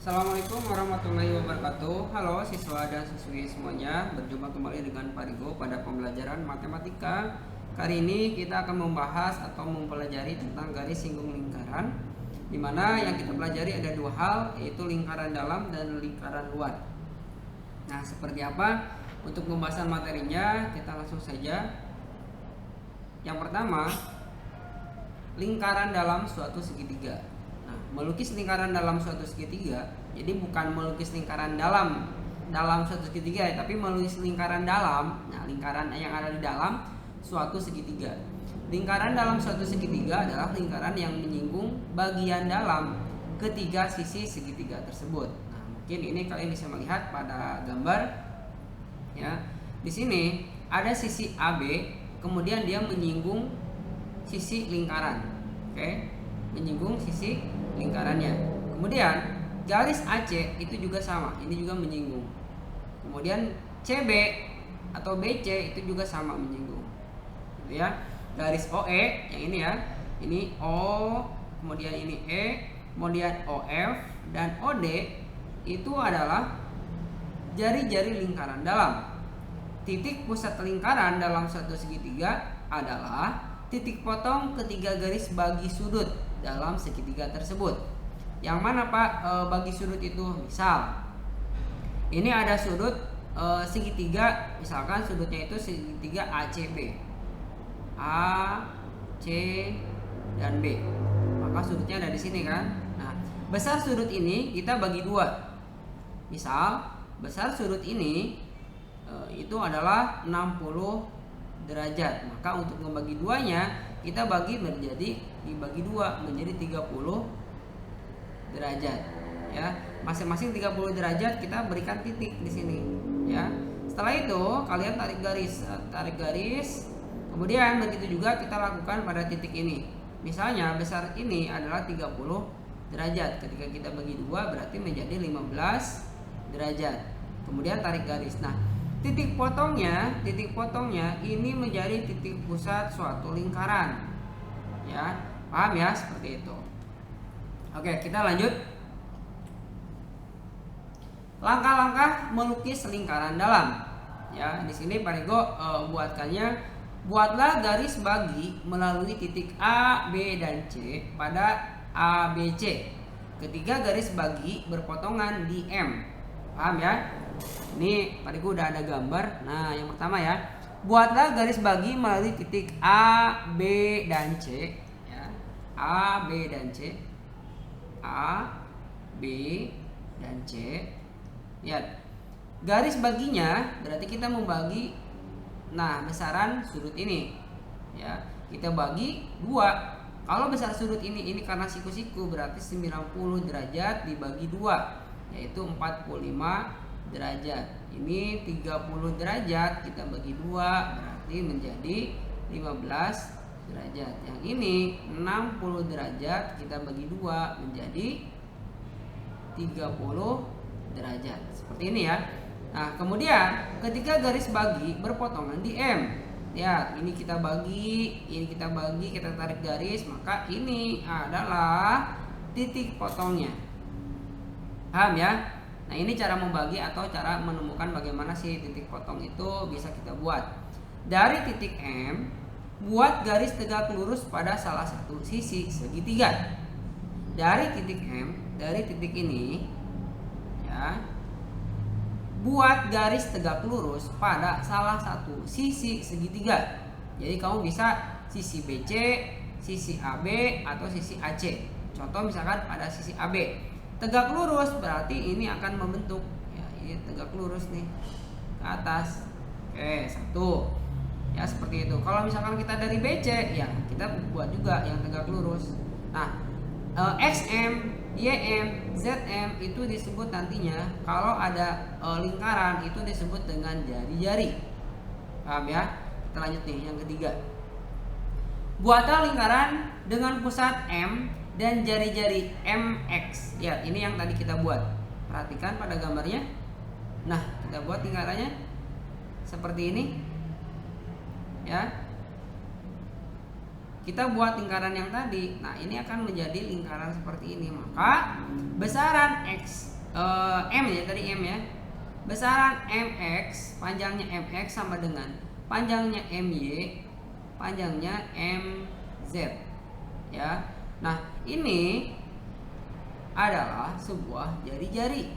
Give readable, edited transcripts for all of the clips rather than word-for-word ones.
Assalamualaikum warahmatullahi wabarakatuh. Halo siswa dan siswi semuanya, berjumpa kembali dengan Pak Rigo pada pembelajaran matematika. Kali ini kita akan membahas atau mempelajari tentang garis singgung lingkaran, di mana yang kita pelajari ada dua hal, yaitu lingkaran dalam dan lingkaran luar. Nah, seperti apa? Untuk pembahasan materinya kita langsung saja. Yang pertama, lingkaran dalam suatu segitiga. Nah, melukis lingkaran dalam suatu segitiga, jadi bukan melukis lingkaran dalam suatu segitiga, tapi melukis lingkaran dalam. Nah, lingkaran yang ada di dalam suatu segitiga. Lingkaran dalam suatu segitiga adalah lingkaran yang menyinggung bagian dalam ketiga sisi segitiga tersebut. Nah, mungkin ini kalian bisa melihat pada gambar, ya. Di sini ada sisi AB, kemudian dia menyinggung sisi lingkaran, oke? Menyinggung sisi lingkarannya. Kemudian garis AC itu juga sama, ini juga menyinggung. Kemudian CB atau BC itu juga sama menyinggung, gitu ya. Garis OE yang ini ya, ini O, kemudian ini E, kemudian OF dan OD itu adalah jari-jari lingkaran dalam. Titik pusat lingkaran dalam suatu segitiga adalah titik potong ketiga garis bagi sudut dalam segitiga tersebut. Yang mana Pak bagi sudut itu? Misal ini ada sudut segitiga, misalkan sudutnya itu segitiga ACB, A, C, dan B. Maka sudutnya ada di sini kan. Nah, besar sudut ini kita bagi dua. Misal besar sudut ini itu adalah 60 derajat. Maka untuk membagi duanya kita bagi menjadi dibagi dua menjadi 30 derajat, ya. Masing-masing 30 derajat kita berikan titik di sini, ya. Setelah itu kalian tarik garis. Kemudian begitu juga kita lakukan pada titik ini. Misalnya besar ini adalah 30 derajat. Ketika kita bagi dua berarti menjadi 15 derajat. Kemudian tarik garis. Nah, titik potongnya ini menjadi titik pusat suatu lingkaran, ya. Paham ya, seperti itu. Oke, kita lanjut. Langkah-langkah melukis lingkaran dalam, ya. Di sini Pak Rigo buatkannya. Buatlah garis bagi melalui titik A, B, dan C pada ABC. Ketiga garis bagi berpotongan di M. Paham ya? Ini Pak Rigo udah ada gambar. Nah, yang pertama ya, buatlah garis bagi melalui titik A, B, dan C, ya. A, B, dan C. A, B, dan C. Lihat. Garis baginya berarti kita membagi besaran sudut ini, ya. Kita bagi dua. Kalau besar sudut ini karena siku-siku berarti 90 derajat dibagi dua, yaitu 45 derajat. Ini 30 derajat kita bagi dua berarti menjadi 15 derajat. Yang ini 60 derajat kita bagi dua menjadi 30 derajat. Seperti ini ya. Nah, kemudian ketika garis bagi berpotongan di M, ya, ini kita bagi, kita tarik garis, maka ini adalah titik potongnya. Paham ya? Nah, ini cara membagi atau cara menemukan bagaimana sih titik potong itu bisa kita buat. Dari titik M, buat garis tegak lurus pada salah satu sisi segitiga. Dari titik M, dari titik ini, ya, buat garis tegak lurus pada salah satu sisi segitiga. Jadi kamu bisa sisi BC, sisi AB, atau sisi AC. Contoh misalkan pada sisi AB. Tegak lurus berarti ini akan membentuk, ya, ini tegak lurus nih ke atas. Oke, satu, ya, seperti itu. Kalau misalkan kita dari BC, ya kita buat juga yang tegak lurus. Nah, XM, YM, ZM itu disebut nantinya kalau ada lingkaran itu disebut dengan jari-jari. Paham ya? Kita lanjut nih yang ketiga. Buatlah lingkaran dengan pusat M dan jari-jari MX. Ya, ini yang tadi kita buat. Perhatikan pada gambarnya. Nah, kita buat lingkarannya seperti ini, ya. Kita buat lingkaran yang tadi. Nah, ini akan menjadi lingkaran seperti ini. Maka besaran X M ya, tadi M ya. Besaran MX, panjangnya MX sama dengan panjangnya MY, panjangnya MZ ya. Nah, ini adalah sebuah jari-jari.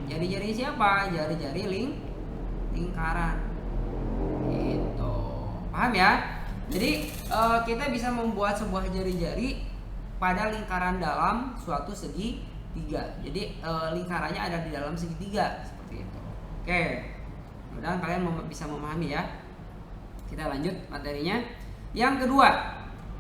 Jari-jari siapa? Jari-jari lingkaran. Gitu. Paham ya? Jadi kita bisa membuat sebuah jari-jari pada lingkaran dalam suatu segitiga. Jadi lingkarannya ada di dalam segitiga seperti itu. Oke. Mudah-mudahan kalian bisa memahami ya. Kita lanjut materinya. Yang kedua,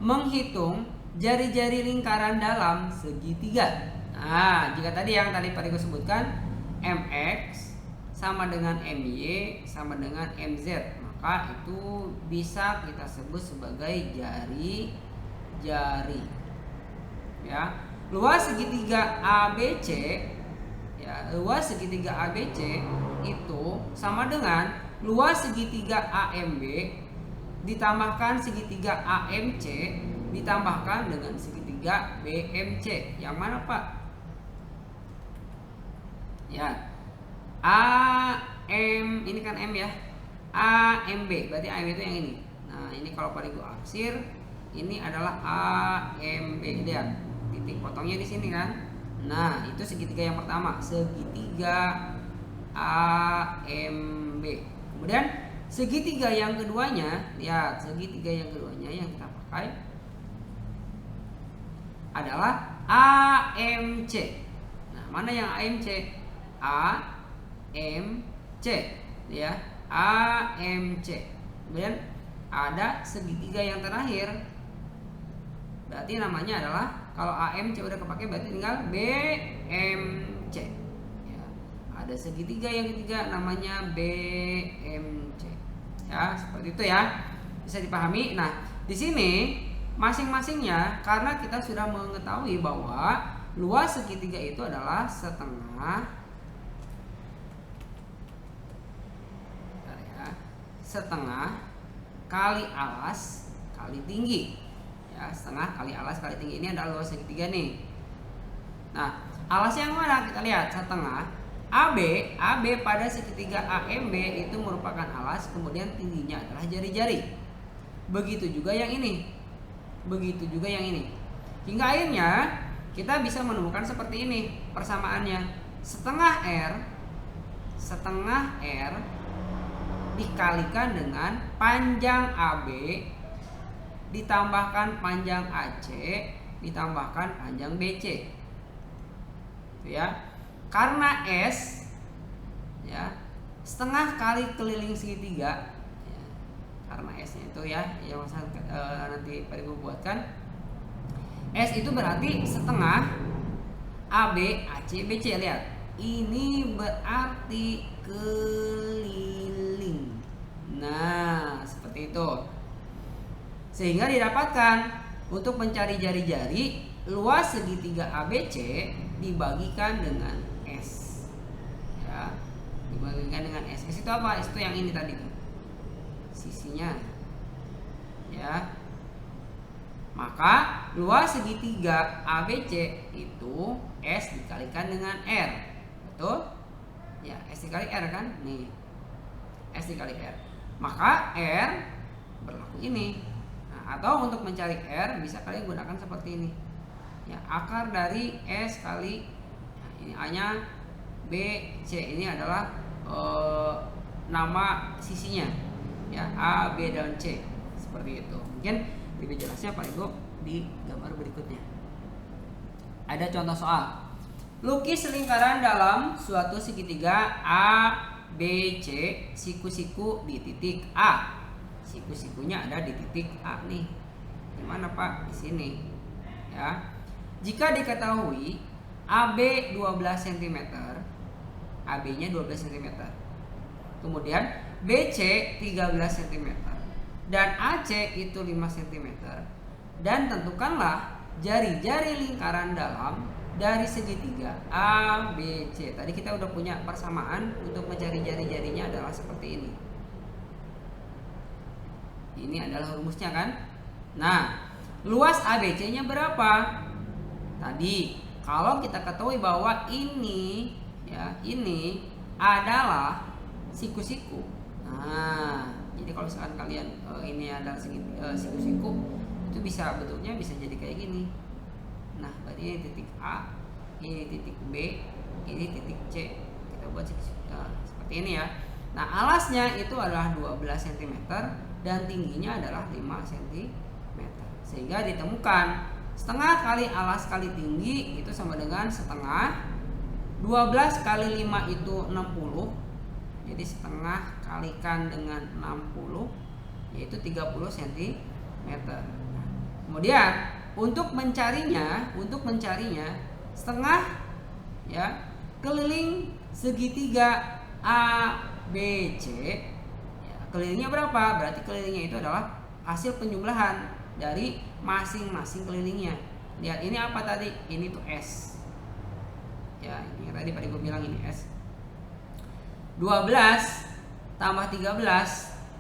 menghitung jari-jari lingkaran dalam segitiga. Nah, jika tadi yang tadi Pak Riko sebutkan MX sama dengan MY sama dengan MZ, maka itu bisa kita sebut sebagai jari-jari. Ya, luas segitiga ABC ya, luas segitiga ABC itu sama dengan luas segitiga AMB ditambahkan segitiga AMC ditambahkan dengan segitiga BMC. Yang mana, Pak? Ya, AM ini kan M ya, AMB berarti AMB itu yang ini. Nah, ini kalau Pak Riko arsir, ini adalah AMB. Lihat titik potongnya di sini kan. Nah, itu segitiga yang pertama, segitiga AMB. Kemudian segitiga yang keduanya, lihat segitiga yang keduanya yang kita pakai adalah AMC. Nah, mana yang AMC? AMC ya, AMC. Kemudian ada segitiga yang terakhir, berarti namanya adalah, kalau AMC udah kepake berarti tinggal BMC ya. Ada segitiga yang ketiga namanya BMC ya, seperti itu ya, bisa dipahami. Nah, di sini masing-masingnya, karena kita sudah mengetahui bahwa luas segitiga itu adalah setengah kali alas kali tinggi ya, setengah kali alas kali tinggi. Ini adalah luas segitiga nih. Nah, alasnya yang mana? Kita lihat setengah AB pada segitiga AMB itu merupakan alas, kemudian tingginya adalah jari-jari. Begitu juga yang ini, begitu juga yang ini, hingga akhirnya kita bisa menemukan seperti ini persamaannya. Setengah R dikalikan dengan panjang AB ditambahkan panjang AC ditambahkan panjang BC. Ya. Karena S ya, setengah kali keliling segitiga ya, karena S-nya itu ya, yang nanti Pak Riko buatkan. S itu berarti setengah AB AC BC. Lihat, ini berarti keliling. Nah, seperti itu. Sehingga didapatkan untuk mencari jari-jari, luas segitiga ABC dibagikan dengan S. Ya, dibagikan dengan S. S itu apa? S itu yang ini tadi tuh. Sisinya. Ya. Maka luas segitiga ABC itu S dikalikan dengan R. Betul? Ya, S dikali R kan? Nih. S dikali R. Maka R berlaku ini. Nah, atau untuk mencari R bisa kalian gunakan seperti ini. Ya, akar dari S kali, nah, ini A-nya BC, ini adalah nama sisinya. Ya, A, B dan C. Seperti itu. Mungkin lebih jelasnya Pak Riko di gambar berikutnya. Ada contoh soal. Lukis lingkaran dalam suatu segitiga A, B, C, siku-siku di titik A. Siku-sikunya ada di titik A nih. Di mana, Pak? Di sini. Ya. Jika diketahui AB 12 cm, AB-nya 12 cm. Kemudian BC 13 cm. Dan AC itu 5 cm. Dan tentukanlah jari-jari lingkaran dalam dari segitiga ABC. Tadi kita udah punya persamaan untuk mencari jari-jarinya adalah seperti ini. Ini adalah rumusnya kan? Nah, luas ABC-nya berapa? Tadi Kalau kita ketahui bahwa ini ya, ini adalah siku-siku. Nah, jadi kalau misalkan kalian ini adalah siku-siku, itu bisa bentuknya bisa jadi kayak gini. Nah, berarti ini titik A, ini titik B, ini titik C. Kita buat seperti ini ya. Nah, alasnya itu adalah 12 cm dan tingginya adalah 5 cm. Sehingga ditemukan setengah kali alas kali tinggi itu sama dengan setengah. 12 kali 5 itu 60. Jadi setengah kalikan dengan 60 yaitu 30 cm. Nah, kemudian untuk mencarinya setengah ya keliling segitiga A B C ya, kelilingnya berapa? Berarti kelilingnya itu adalah hasil penjumlahan dari masing-masing kelilingnya. Lihat ini apa tadi? Ini tuh S. Ya, ini tadi gue bilang ini S. 12 tambah 13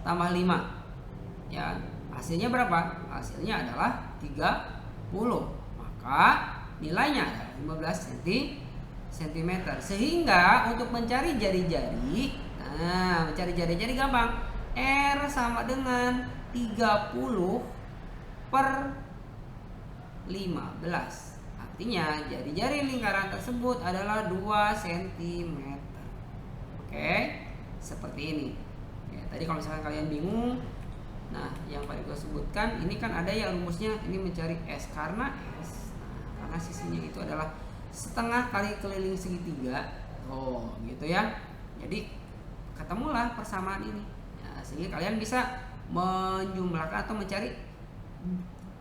tambah 5. Ya, hasilnya berapa? Hasilnya adalah 30. Maka nilainya adalah 15 cm. Sehingga untuk mencari jari-jari, nah, mencari jari-jari gampang. R sama dengan 30 per 15. Artinya jari-jari lingkaran tersebut adalah 2 cm. Oke, seperti ini. Ya, tadi kalau misalkan kalian bingung, nah yang tadi gue sebutkan ini kan ada ya rumusnya, ini mencari S karena S. Nah, karena sisinya itu adalah setengah kali keliling segitiga. Oh, gitu ya. Jadi ketemulah persamaan ini. Nah, sehingga kalian bisa menjumlahkan atau mencari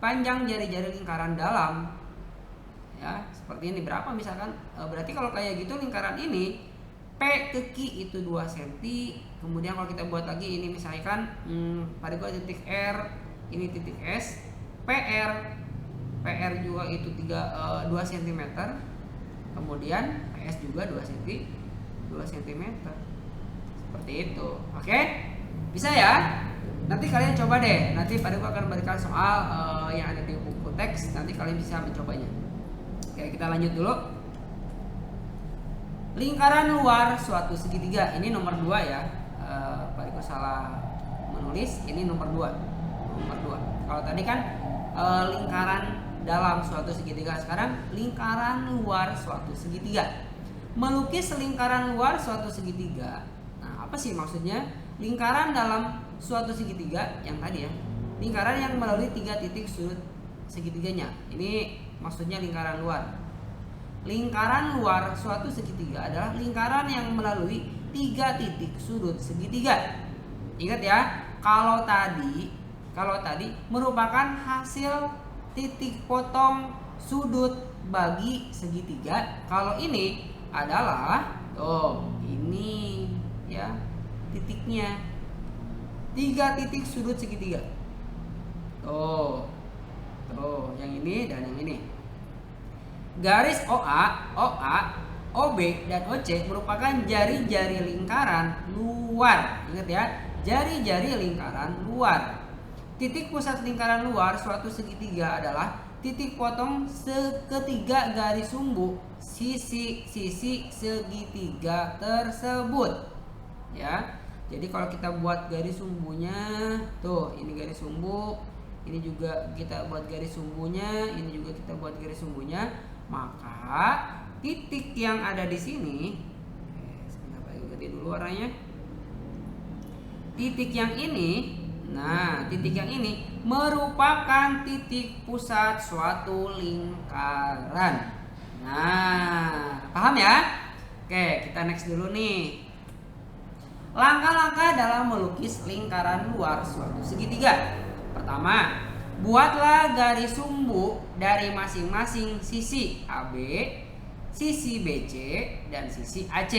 panjang jari-jari lingkaran dalam. Ya, seperti ini berapa misalkan berarti kalau kayak gitu lingkaran ini P ke Q itu 2 cm. Kemudian kalau kita buat lagi ini misalkan pada gua titik R, ini titik S, PR juga itu 2 cm. Kemudian PS juga 2 cm. Seperti itu. Oke? Bisa ya? Nanti kalian coba deh. Nanti pada gua akan berikan soal yang ada di buku teks. Nanti kalian bisa mencobanya. Oke, kita lanjut dulu. Lingkaran luar suatu segitiga. Ini nomor 2 ya. Pada gua salah menulis. Ini nomor 2. Kalau tadi kan lingkaran dalam suatu segitiga, sekarang lingkaran luar suatu segitiga. Melukis lingkaran luar suatu segitiga. Nah, apa sih maksudnya? Lingkaran dalam suatu segitiga yang tadi ya. Lingkaran yang melalui 3 titik sudut segitiganya. Ini maksudnya lingkaran luar. Lingkaran luar suatu segitiga adalah lingkaran yang melalui 3 titik sudut segitiga. Ingat ya, kalau tadi merupakan hasil titik potong sudut bagi segitiga. Kalau ini adalah ini ya titiknya 3 titik sudut segitiga. Yang ini dan yang ini. Garis OA, OB dan OC merupakan jari-jari lingkaran luar. Ingat ya, jari-jari lingkaran luar. Titik pusat lingkaran luar suatu segitiga adalah titik potong ketiga garis sumbu sisi-sisi segitiga tersebut. Ya. Jadi kalau kita buat garis sumbunya, tuh ini garis sumbu, ini juga kita buat garis sumbunya, ini juga kita buat garis sumbunya, maka titik yang ada di sini, sebentar lagi ganti dulu warnanya. Titik yang ini, nah titik yang ini merupakan titik pusat suatu lingkaran. Nah, paham ya? Oke, kita next dulu nih. Langkah-langkah dalam melukis lingkaran luar suatu segitiga. Pertama, buatlah garis sumbu dari masing-masing sisi AB, sisi BC, dan sisi AC.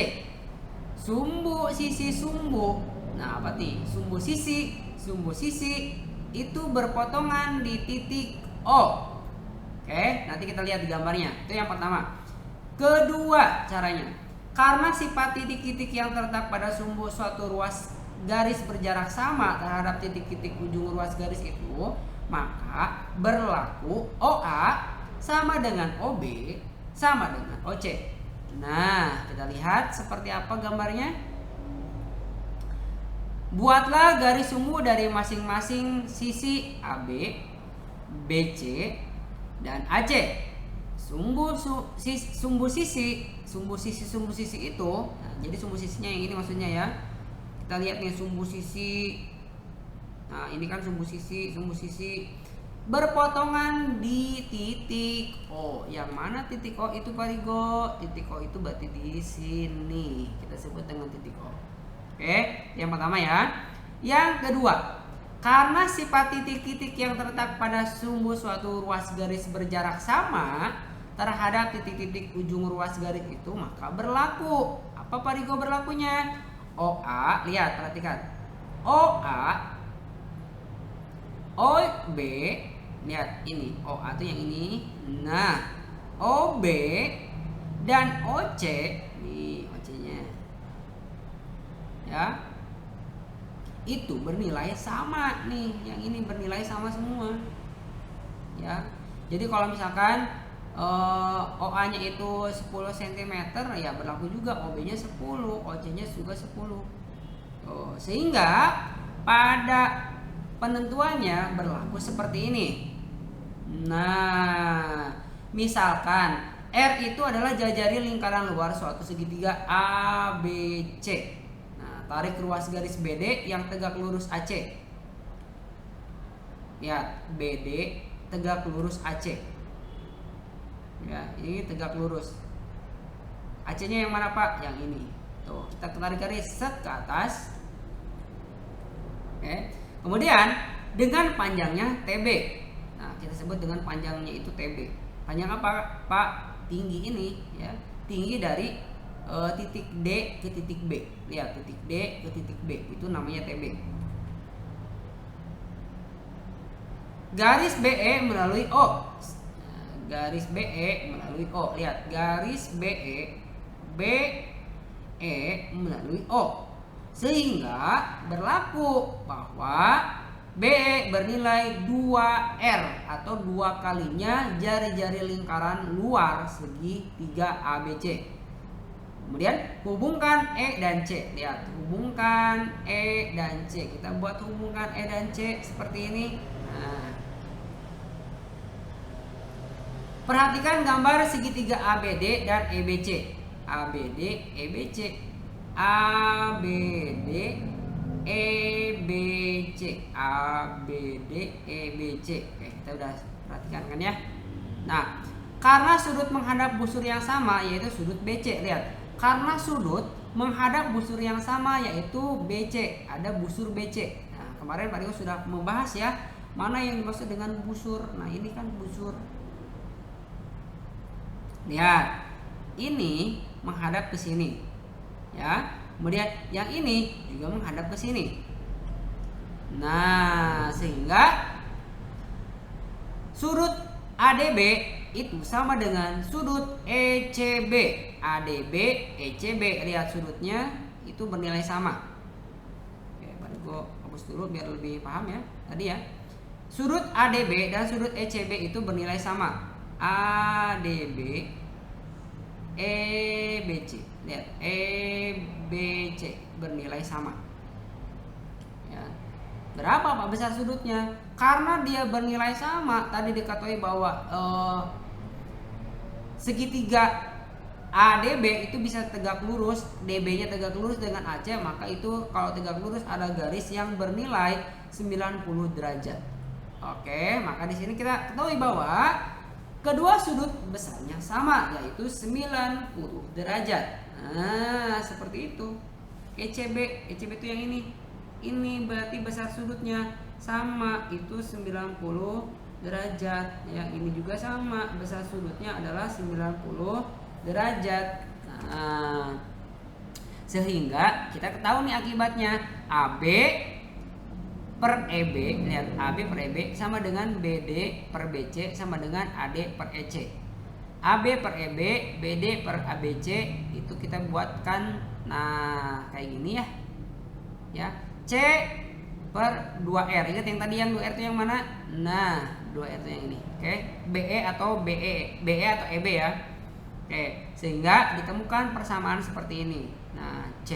Sisi sumbu. Nah, apa nih? Sumbu sisi itu berpotongan di titik O. Oke, nanti kita lihat di gambarnya. Itu yang pertama. Kedua caranya. Karena sifat titik-titik yang terletak pada sumbu suatu ruas garis berjarak sama terhadap titik-titik ujung ruas garis itu, maka berlaku OA sama dengan OB sama dengan OC. Nah, kita lihat seperti apa gambarnya. Buatlah garis sumbu dari masing-masing sisi AB, BC, dan AC. Sumbu sisi itu, nah, jadi sumbu sisinya yang ini maksudnya ya. Kita lihat nih sumbu sisi. Nah, ini kan sumbu sisi berpotongan di titik O. Yang mana titik O itu, Pak Rigo? Titik O itu berarti di sini. Kita sebut dengan titik O. Oke, yang pertama ya. Yang kedua, karena sifat titik-titik yang terletak pada sumbu suatu ruas garis berjarak sama terhadap titik-titik ujung ruas garis itu, maka berlaku. Apa, Pak Rigo, berlakunya? OA, lihat, perhatikan. OA, OB, lihat ini, OA itu yang ini. Nah, OB dan OC, nih OC-nya. Ya. Itu bernilai sama nih, yang ini bernilai sama semua. Ya. Jadi kalau misalkan OA-nya itu 10 cm, ya berlaku juga OB-nya 10, OC-nya juga 10. Sehingga pada penentuannya berlaku seperti ini. Nah, misalkan R itu adalah jari lingkaran luar suatu segitiga ABC. Nah, tarik ruas garis BD yang tegak lurus AC. Lihat, BD tegak lurus AC. Ya, ini tegak lurus. AC-nya yang mana, Pak? Yang ini. Tuh, kita tarik garis set ke atas. Oke. Kemudian dengan panjangnya TB. Nah, kita sebut dengan panjangnya itu TB. Panjang apa, Pak? Tinggi ini ya. Tinggi dari titik D ke titik B. Lihat, titik D ke titik B itu namanya TB. Garis BE melalui O. Garis BE melalui O. Lihat, garis BE melalui O. Sehingga berlaku bahwa BE bernilai 2R atau 2 kalinya jari-jari lingkaran luar segitiga ABC. Kemudian hubungkan E dan C. Lihat, hubungkan E dan C. Kita buat hubungkan E dan C seperti ini. Nah, perhatikan gambar segitiga ABD dan EBC. ABD, EBC. ABD, EBC. ABD, EBC. Oke, kita udah perhatikan kan ya. Nah, karena sudut menghadap busur yang sama yaitu sudut BC. Lihat, karena sudut menghadap busur yang sama yaitu BC, ada busur BC. Nah, kemarin Pak Riko sudah membahas ya, mana yang dimaksud dengan busur. Nah, ini kan busur. Lihat, ini menghadap ke sini. Ya, kemudian yang ini juga menghadap ke sini. Nah, sehingga sudut ADB itu sama dengan sudut ECB. ADB, ECB, lihat sudutnya itu bernilai sama. Oke, Pak Riko hapus dulu biar lebih paham ya. Tadi ya, sudut ADB dan sudut ECB itu bernilai sama. ADB, EBC. Lihat, EBC bernilai sama. Ya. Berapa, Pak, besar sudutnya? Karena dia bernilai sama, tadi diketahui bahwa segitiga ADB itu bisa tegak lurus, DB-nya tegak lurus dengan AC, maka itu kalau tegak lurus ada garis yang bernilai 90 derajat. Oke, maka di sini kita ketahui bahwa kedua sudut besarnya sama, yaitu 90 derajat. Nah, seperti itu. ECB itu yang ini. Ini berarti besar sudutnya sama, itu 90 derajat. Yang ini juga sama, besar sudutnya adalah 90 derajat. Nah, sehingga kita ketahui nih akibatnya. AB per EB, lihat, AB per EB sama dengan BD per BC sama dengan AD per EC. AB per EB, BD per ABC itu kita buatkan nah kayak gini ya. Ya, C per 2R. Ingat yang tadi yang 2R itu yang mana? Nah, 2R itu yang ini. Oke, BE atau BE atau EB ya. Oke, sehingga ditemukan persamaan seperti ini. Nah, C,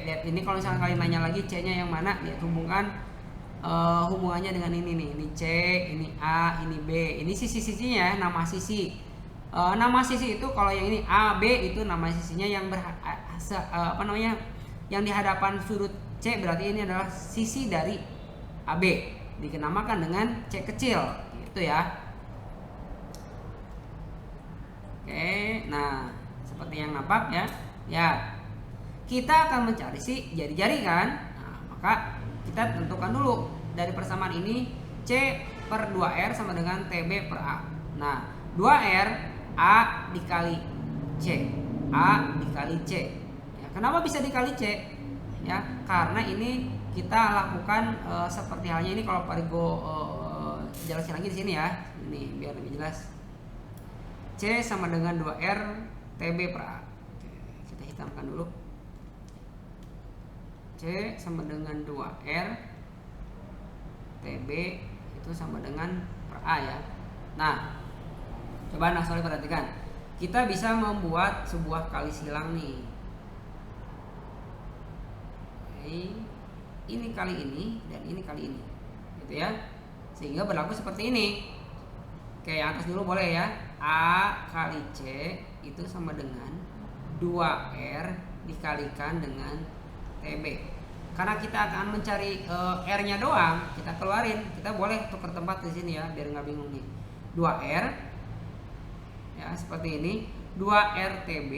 lihat ini kalau misalnya kalian nanya lagi C-nya yang mana, lihat hubungannya dengan ini nih. Ini C, ini A, ini B. Ini sisi-sisinya, nama sisi. Nama sisi itu kalau yang ini A, B itu nama sisinya yang yang di hadapan sudut C, berarti ini adalah sisi dari AB. Dikenamakan dengan C kecil, gitu ya. Oke, nah seperti yang nampak ya. Ya, kita akan mencari si jari-jari kan. Nah, maka kita tentukan dulu dari persamaan ini C per 2R sama dengan TB per A. Nah, 2R A dikali C, A dikali C. Ya, kenapa bisa dikali C? Ya, karena ini kita lakukan seperti halnya ini kalau Pak Rigo jelasin lagi di sini ya. Ini biar lebih jelas. C sama dengan 2R TB per A. Oke, kita hitamkan dulu. C sama dengan 2R TB itu sama dengan per A ya. Nah, coba sorry perhatikan. Kita bisa membuat sebuah kali silang nih. Oke, ini kali ini dan ini kali ini. Gitu ya. Sehingga berlaku seperti ini. Oke, yang atas dulu boleh ya. A kali C itu sama dengan 2R dikalikan dengan TB. Karena kita akan mencari R-nya doang, kita keluarin. Kita boleh tukar tempat di sini ya, biar nggak bingung nih. 2R ya seperti ini. 2R TB,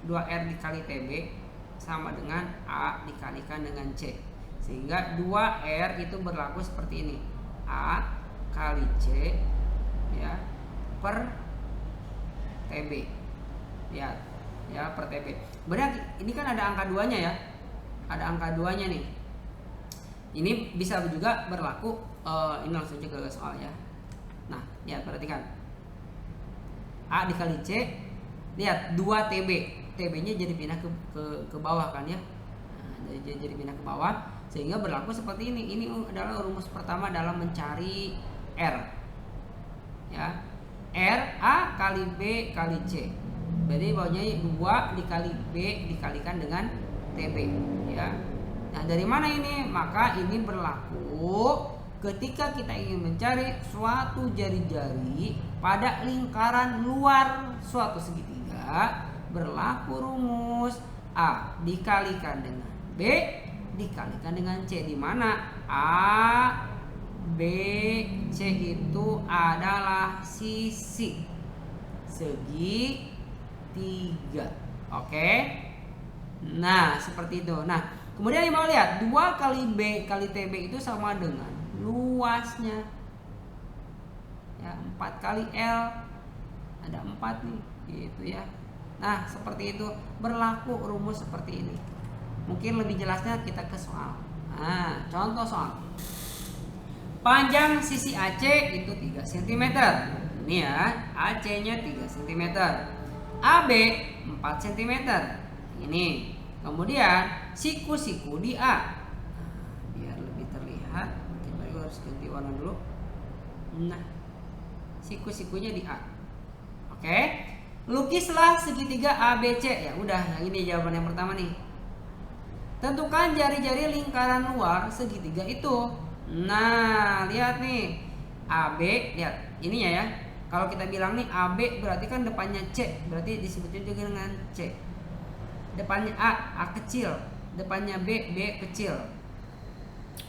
2R dikali TB sama dengan A dikalikan dengan C. Sehingga 2R itu berlaku seperti ini. A kali C ya per TB ya per TB. Berarti ini kan ada angka 2 nya ya, ada angka 2 nya nih. Ini bisa juga berlaku ini langsung aja ke soal ya. Nah, lihat perhatikan A dikali C, lihat 2 TB, TB nya jadi pindah ke bawah kan ya. Nah, jadi pindah ke bawah sehingga berlaku seperti ini. Ini adalah rumus pertama dalam mencari R ya. R A kali B kali C. Berarti bawahnya 2 dikali B dikalikan dengan TB ya. Nah, dari mana ini? Maka ini berlaku ketika kita ingin mencari suatu jari-jari pada lingkaran luar suatu segitiga, berlaku rumus A dikalikan dengan B dikalikan dengan C, di mana A B C itu adalah sisi segitiga. Oke. Nah, seperti itu. Nah, kemudian mau lihat 2 kali B kali TB itu sama dengan luasnya ya 4 kali L. Ada 4 nih, gitu ya. Nah, seperti itu berlaku rumus seperti ini. Mungkin lebih jelasnya kita ke soal. Nah, contoh soal. Panjang sisi AC itu 3 cm. Ini ya, AC-nya 3 cm. AB 4 cm. Ini. Kemudian siku-siku di A. Biar lebih terlihat, kita harus ganti warna dulu. Nah, siku-sikunya di A. Oke. Lukislah segitiga ABC. Ya udah, yang ini jawaban yang pertama nih. Tentukan jari-jari lingkaran luar segitiga itu. Nah, lihat nih. AB, lihat ininya ya. Kalau kita bilang nih AB berarti kan depannya C, berarti disebutnya juga dengan C. Depannya A kecil. Depannya B kecil.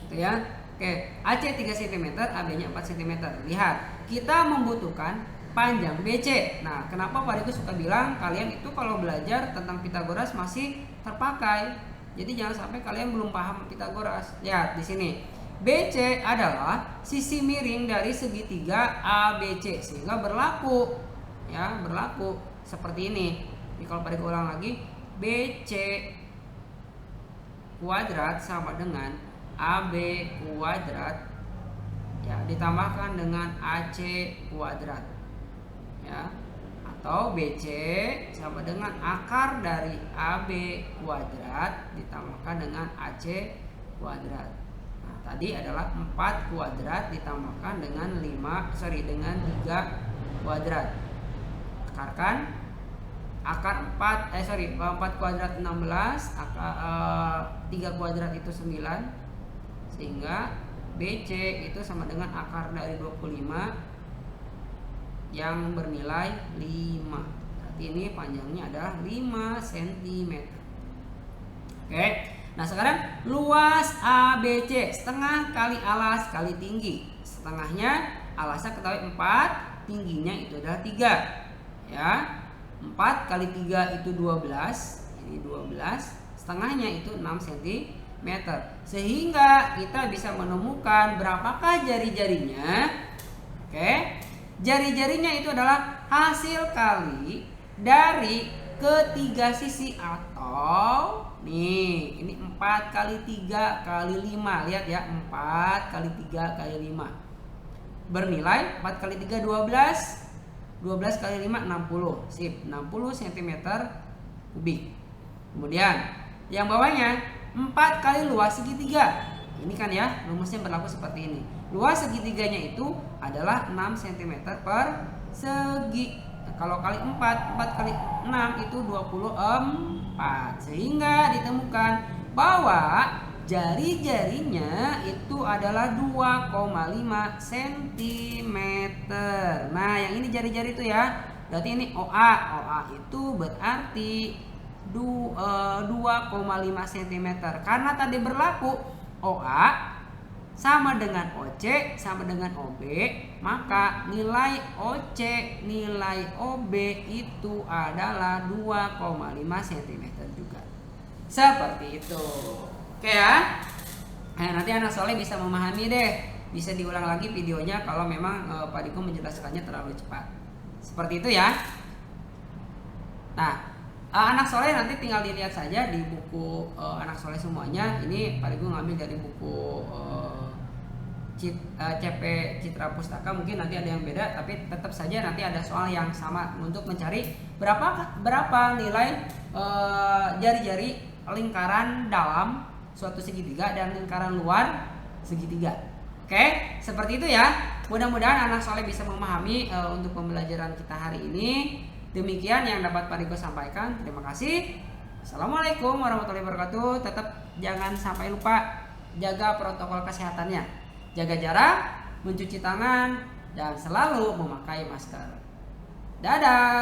Gitu ya. Oke, AC 3 cm, AB-nya 4 cm. Lihat, kita membutuhkan panjang BC. Nah, kenapa Pak Riku suka bilang kalian itu kalau belajar tentang Pitagoras masih terpakai. Jadi jangan sampai kalian belum paham Pitagoras. Lihat di sini. BC adalah sisi miring dari segitiga ABC, sehingga berlaku ya, berlaku seperti ini. Jadi kalau Pak Riku ulang lagi, BC kuadrat sama dengan AB kuadrat ya ditambahkan dengan AC kuadrat ya, atau BC sama dengan akar dari AB kuadrat ditambahkan dengan AC kuadrat. Nah, tadi adalah 4 kuadrat ditambahkan dengan dengan 3 kuadrat. Akarkan akar 4 kuadrat 16, 3 kuadrat itu 9, sehingga BC itu sama dengan akar dari 25 yang bernilai 5. Berarti ini panjangnya adalah 5 cm. Oke. Nah, sekarang luas ABC setengah kali alas kali tinggi. Setengahnya alasnya ketahui 4, tingginya itu adalah 3. Ya. 4 kali 3 itu 12. Ini 12. Setengahnya itu 6 cm. Sehingga kita bisa menemukan berapakah jari-jarinya. Oke. Jari-jarinya itu adalah hasil kali dari ketiga sisi, atau nih, ini 4 kali 3 kali 5. Lihat ya, 4 kali 3 kali 5 bernilai 4 kali 3 12, 12 kali 5 60. Sip, 60 cm kubik. Kemudian yang bawahnya 4 kali luas segitiga. Ini kan ya, rumusnya berlaku seperti ini. Luas segitiganya itu adalah 6 cm per segi. Nah, kalau kali 4 kali 6 itu 24. Sehingga ditemukan bahwa jari-jarinya itu adalah 2,5 cm. Nah, yang ini jari-jari itu ya. Berarti ini OA. OA itu berarti 2,5 cm. Karena tadi berlaku OA sama dengan OC sama dengan OB, maka nilai OC nilai OB itu adalah 2,5 cm juga. Seperti itu. Oke ya. Nah, nanti anak soleh bisa memahami deh. Bisa diulang lagi videonya kalau memang Pak Diko menjelaskannya terlalu cepat. Seperti itu ya. Nah, anak soleh nanti tinggal dilihat saja di buku anak soleh semuanya. Ini Pak Diko ngambil dari buku CP Citra Pustaka. Mungkin nanti ada yang beda, tapi tetap saja nanti ada soal yang sama untuk mencari berapa nilai jari-jari lingkaran dalam suatu segitiga dan lingkaran luar segitiga. Oke, seperti itu ya. Mudah-mudahan anak soleh bisa memahami untuk pembelajaran kita hari ini. Demikian yang dapat Pak Diko sampaikan. Terima kasih. Assalamualaikum warahmatullahi wabarakatuh. Tetap jangan sampai lupa jaga protokol kesehatannya. Jaga jarak, mencuci tangan, dan selalu memakai masker. Dadah.